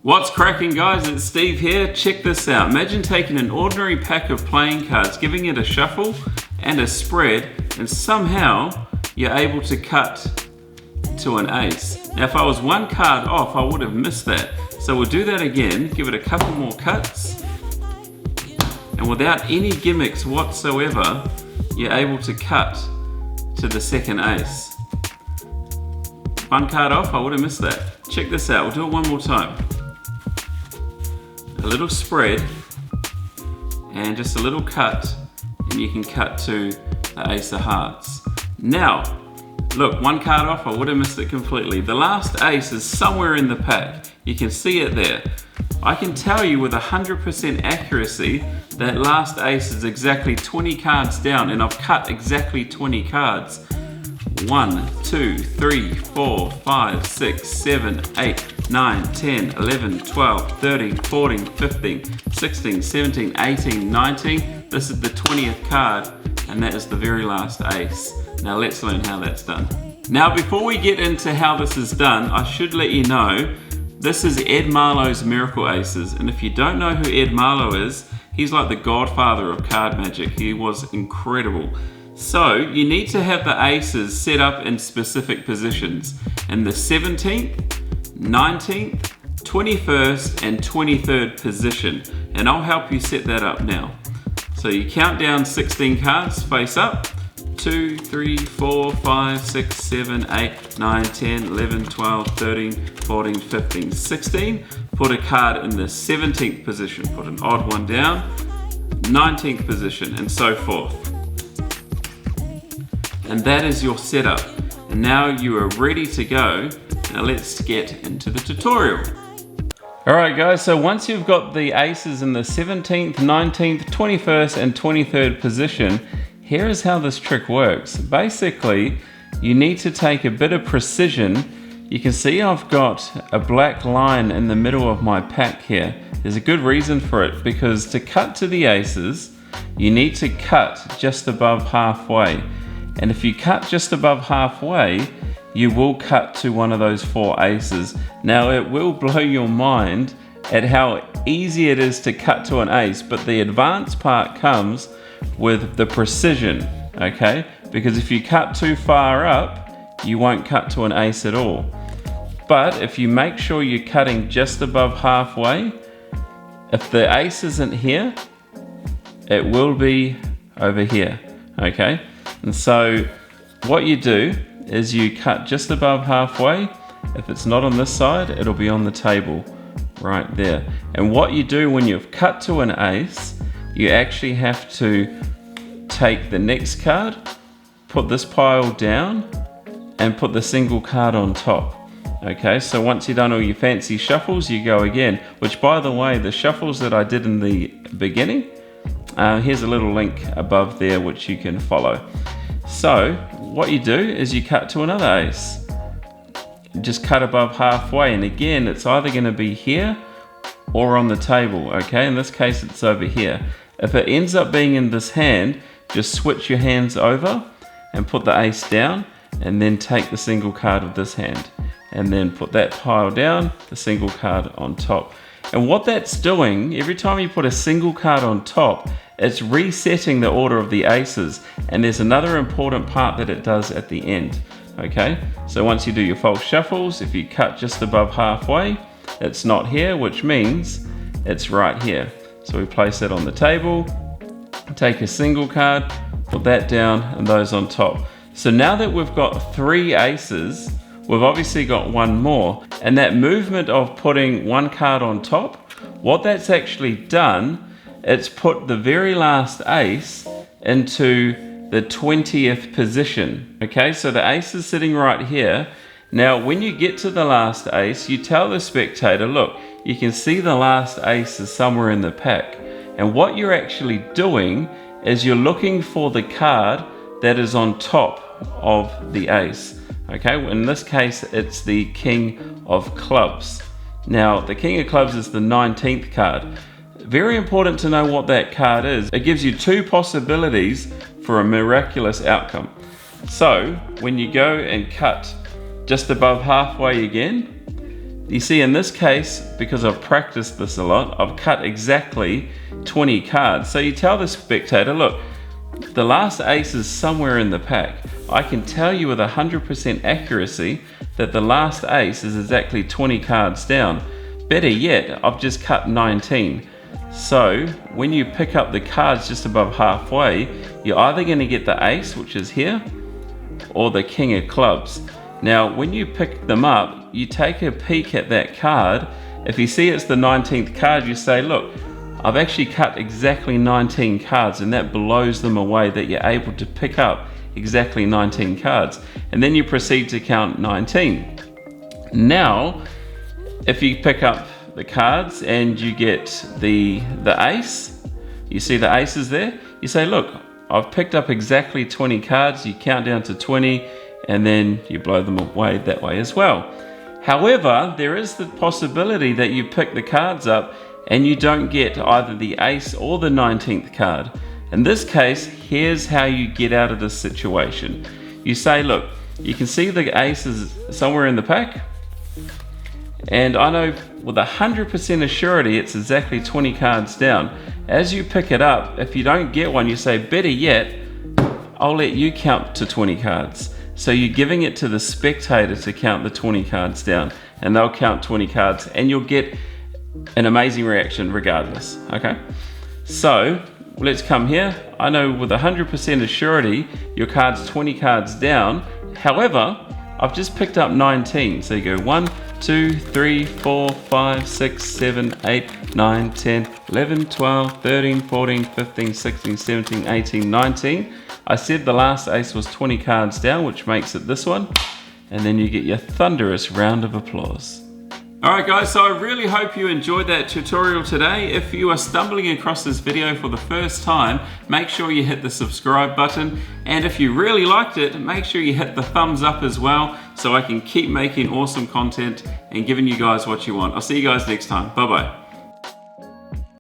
What's cracking, guys? It's Steve here. Check this out. Imagine taking an ordinary pack of playing cards, giving it a shuffle and a spread, and somehow you're able to cut to an ace. Now, if I was one card off, I would have missed that. So we'll do that again, give it a couple more cuts, and without any gimmicks whatsoever, you're able to cut to the second ace. One card off, I would have missed that. Check this out, we'll do it one more time. A little spread and just a little cut, and you can cut to the ace of hearts. Now, look, one card off, I would have missed it completely. The last ace is somewhere in the pack. You can see it there. I can tell you with 100% accuracy that last ace is exactly 20 cards down, and I've cut exactly 20 cards. 1, 2, 3, 4, 5, 6, 7, 8, 9, 10, 11, 12, 13, 14, 15, 16, 17, 18, 19. This is the 20th card, and that is the very last ace. Now let's learn how that's done. Now, before we get into how this is done, I should let you know this is Ed Marlo's Miracle Aces, and if you don't know who Ed Marlo is, he's like the godfather of card magic. He was incredible. So you need to have the aces set up in specific positions in the 17th, 19th, 21st and 23rd position, and I'll help you set that up now. So you count down 16 cards face up. 2, 3, 4, 5, 6, 7, 8, 9, 10, 11, 12, 13, 14, 15, 16. Put a card in the 17th position, put an odd one down, 19th position, and so forth. And that is your setup. And now you are ready to go. Now let's get into the tutorial. Alright guys, so once you've got the aces in the 17th, 19th, 21st and 23rd position, here is how this trick works. Basically, you need to take a bit of precision. You can see I've got a black line in the middle of my pack here. There's a good reason for it, because to cut to the aces, you need to cut just above halfway. And if you cut just above halfway, you will cut to one of those 4 aces. Now, it will blow your mind at how easy it is to cut to an ace, but the advanced part comes with the precision, okay? Because if you cut too far up, you won't cut to an ace at all. But if you make sure you're cutting just above halfway, if the ace isn't here, it will be over here, okay? And so what you do is you cut just above halfway. If it's not on this side, it'll be on the table right there. And what you do when you've cut to an ace, you actually have to take the next card, put this pile down, and put the single card on top. Okay, so once you've done all your fancy shuffles, you go again, which, by the way, the shuffles that I did in the beginning, here's a little link above there which you can follow. So what you do is you cut to another ace. Just cut above halfway, and again it's either going to be here or on the table. Okay, in this case it's over here. If it ends up being in this hand, just switch your hands over and put the ace down, and then take the single card of this hand, and then put that pile down, the single card on top. And what that's doing, every time you put a single card on top, it's resetting the order of the aces. And there's another important part that it does at the end. Okay, so once you do your false shuffles, if you cut just above halfway, it's not here, which means it's right here. So we place it on the table, take a single card, put that down, and those on top. So now that we've got 3 aces, we've obviously got one more. And that movement of putting one card on top, what that's actually done, it's put the very last ace into the 20th position. Okay, so the ace is sitting right here. Now, when you get to the last ace, you tell the spectator, look, you can see the last ace is somewhere in the pack. And what you're actually doing is you're looking for the card that is on top of the ace. Okay, in this case, it's the King of Clubs. Now, the King of Clubs is the 19th card. Very important to know what that card is. It gives you 2 possibilities for a miraculous outcome. So when you go and cut just above halfway again, You see, in this case, because I've practiced this a lot, I've cut exactly 20 cards. So you tell the spectator, look, the last ace is somewhere in the pack. I can tell you with 100% accuracy that the last ace is exactly 20 cards down. Better yet, I've just cut 19. So when you pick up the cards just above halfway, you're either going to get the ace, which is here, or the king of clubs. Now, when you pick them up, you take a peek at that card. If you see it's the 19th card, you say, look, I've actually cut exactly 19 cards, and that blows them away that you're able to pick up exactly 19 cards. And then you proceed to count 19. Now, if you pick up the cards and you get the ace, you see the aces there, you say, look, I've picked up exactly 20 cards. You count down to 20 and then you blow them away that way as well. However, there is the possibility that you pick the cards up and you don't get either the ace or the 19th card. In this case, here's how you get out of this situation. You say, look, you can see the ace is somewhere in the pack, and I know with 100% assurity it's exactly 20 cards down. As you pick it up, if you don't get one, you say, better yet, I'll let you count to 20 cards. So you're giving it to the spectator to count the 20 cards down, and they'll count 20 cards, and you'll get an amazing reaction regardless, okay? So let's come here. I know with 100% assurity your card's 20 cards down. However, I've just picked up 19. So you go 1, 2, 3, 4, 5, 6, 7, 8, 9, 10, 11, 12, 13, 14, 15, 16, 17, 18, 19. I said the last ace was 20 cards down, which makes it this one. And then you get your thunderous round of applause. Alright guys, so I really hope you enjoyed that tutorial today. If you are stumbling across this video for the first time, make sure you hit the subscribe button. And if you really liked it, make sure you hit the thumbs up as well, so I can keep making awesome content and giving you guys what you want. I'll see you guys next time. Bye bye.